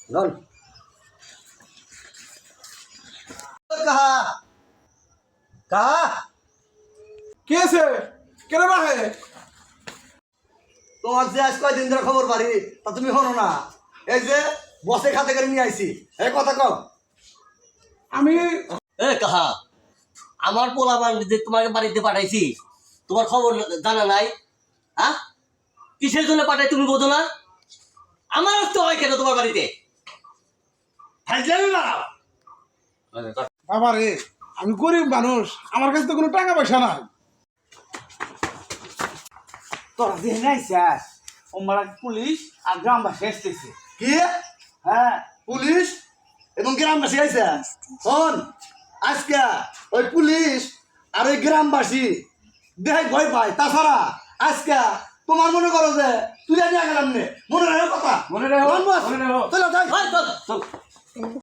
Run कहा कहा कैसे কেন বাহে তোমার যে আজ কয়দিন ধরে খবর পারি তা তুমি হনো না এই যে বসে খাতে করে নিয়ে আইছি এই কথা কও আমি এ কাহা আমার পোলাপান যে তোমাকে বাড়িতে পাঠাইছি তোমার খবর জানা নাই হ্যাঁ কিসের জন্য পাঠাই তুমি বোঝো না আমার তো হয় কেন তোমার বাড়িতে ফাইজলামি বাড়াও বাবা রে আমি গরিব মানুষ আমার কাছে তো কোনো টাকা পয়সা নাই তোরা যে নাইছিস ওমরা পুলিশ আর গ্রামবাসী এসেছে কি হ্যাঁ পুলিশ এবং গ্রামবাসী আইছে শোন আজকে ওই পুলিশ আর ওই গ্রামবাসী দেহে ভয় পায় তাছাড়া আজকে তোমার মনে করো যে তুই নিয়ে গেলাম নে মনে রাখো কথা মনে রাখো, রন বস, মনে রাখো। চলো যাই চল চল